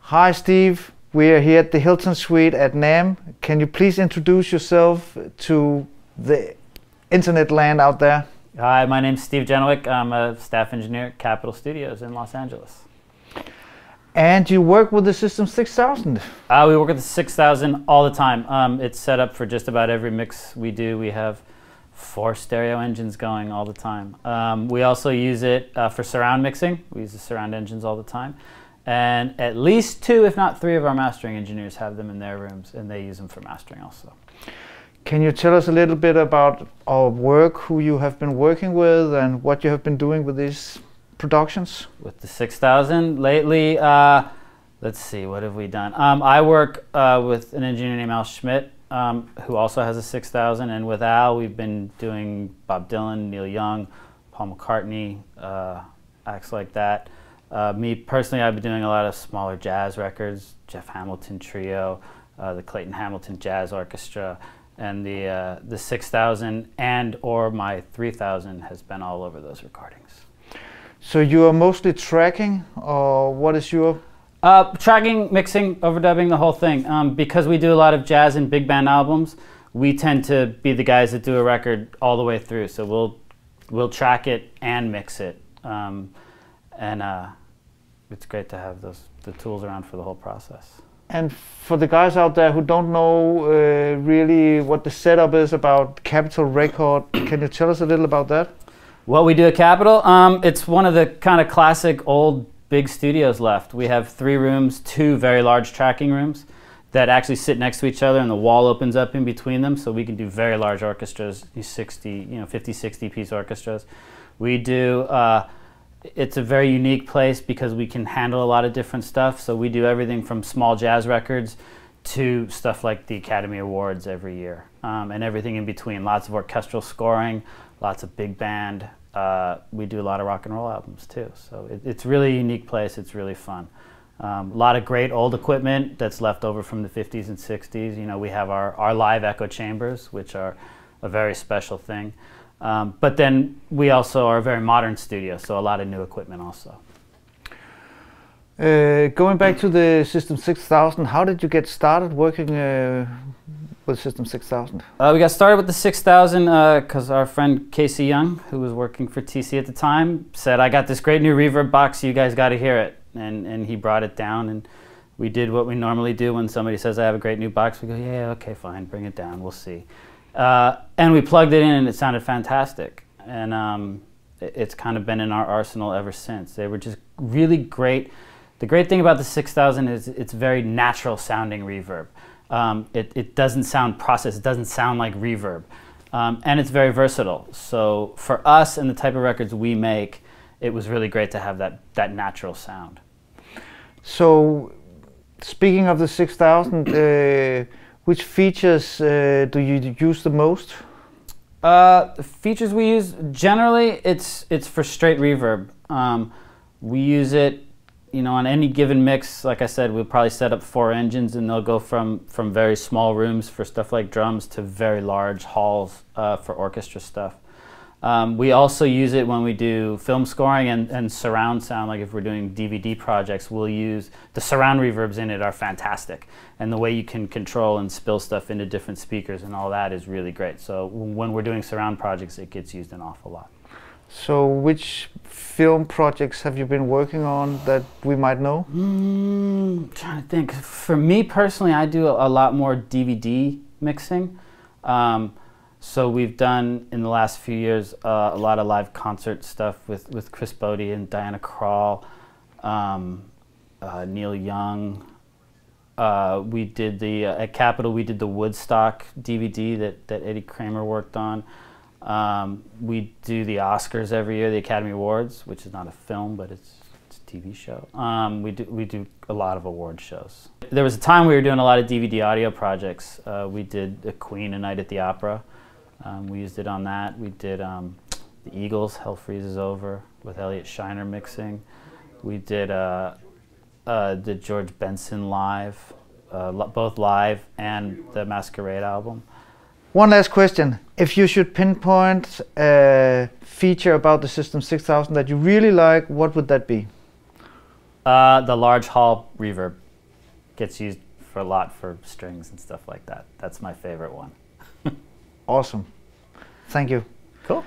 Hi Steve, we are here at the Hilton Suite at NAMM. Can you please introduce yourself to the internet land out there? Hi, my name's Steve Genewick. I'm a staff engineer at Capitol Studios in Los Angeles. And you work with the System 6000? We work with the 6000 all the time. It's set up for just about every mix we do. We have 4 stereo engines going all the time. We also use it for surround mixing. We use the surround engines all the time. And at least 2, if not 3 of our mastering engineers have them in their rooms, and they use them for mastering also. Can you tell us a little bit about our work, who you have been working with, and what you have been doing with these productions? With the 6000 lately, let's see, what have we done? I work with an engineer named Al Schmidt, who also has a 6000, and with Al we've been doing Bob Dylan, Neil Young, Paul McCartney, acts like that. Me personally, I've been doing a lot of smaller jazz records, Jeff Hamilton Trio, the Clayton Hamilton Jazz Orchestra, and the 6000 and or my 3000 has been all over those recordings. So you are mostly tracking, or what is your... Tracking, mixing, overdubbing, the whole thing. Because we do a lot of jazz and big band albums, we tend to be the guys that do a record all the way through. So we'll track it and mix it. And it's great to have the tools around for the whole process. And for the guys out there who don't know really what the setup is about Capitol Record, can you tell us a little about that? What we do at Capitol, it's one of the kind of classic old big studios left. We have 3 rooms, 2 very large tracking rooms that actually sit next to each other, and the wall opens up in between them, so we can do very large orchestras, 50, 60 piece orchestras. We do, it's a very unique place because we can handle a lot of different stuff, so we do everything from small jazz records to stuff like the Academy Awards every year, and everything in between. Lots of orchestral scoring, lots of big band. We do a lot of rock and roll albums too, so it's really a unique place. It's really fun. A lot of great old equipment that's left over from the 50s and 60s. You know, we have our live echo chambers, which are a very special thing. But then we also are a very modern studio, so a lot of new equipment also. Going back to the System 6000, how did you get started working with System 6000? We got started with the 6000 because our friend Casey Young, who was working for TC at the time, said, I got this great new reverb box, you guys got to hear it. And he brought it down, and we did what we normally do when somebody says, I have a great new box. We go, yeah, okay, fine, bring it down, we'll see. And we plugged it in, and it sounded fantastic. And it's kind of been in our arsenal ever since. They were just really great. The great thing about the 6000 is it's very natural sounding reverb. It doesn't sound processed, it doesn't sound like reverb. And it's very versatile. So for us and the type of records we make, it was really great to have that natural sound. So speaking of the 6000, which features do you use the most? The features we use, generally it's for straight reverb. We use it, you know, on any given mix. Like I said, we'll probably set up 4 engines, and they'll go from very small rooms for stuff like drums to very large halls for orchestra stuff. We also use it when we do film scoring and surround sound. Like if we're doing DVD projects, we'll use the surround reverbs in it are fantastic, and the way you can control and spill stuff into different speakers and all that is really great. So when we're doing surround projects, it gets used an awful lot. So which film projects have you been working on that we might know? I'm trying to think. For me personally, I do a lot more DVD mixing. So we've done, in the last few years, a lot of live concert stuff with Chris Bodie and Diana Krall, Neil Young. We did at Capitol, we did the Woodstock DVD that Eddie Kramer worked on. We do the Oscars every year, the Academy Awards, which is not a film, but it's a TV show. We do a lot of award shows. There was a time we were doing a lot of DVD audio projects. We did a Queen, A Night at the Opera. We used it on that. We did the Eagles, Hell Freezes Over, with Elliot Shiner mixing. We did the George Benson live, both live and the Masquerade album. One last question. If you should pinpoint a feature about the System 6000 that you really like, what would that be? The large hall reverb. gets used for a lot for strings and stuff like that. That's my favorite one. Awesome. Thank you. Cool.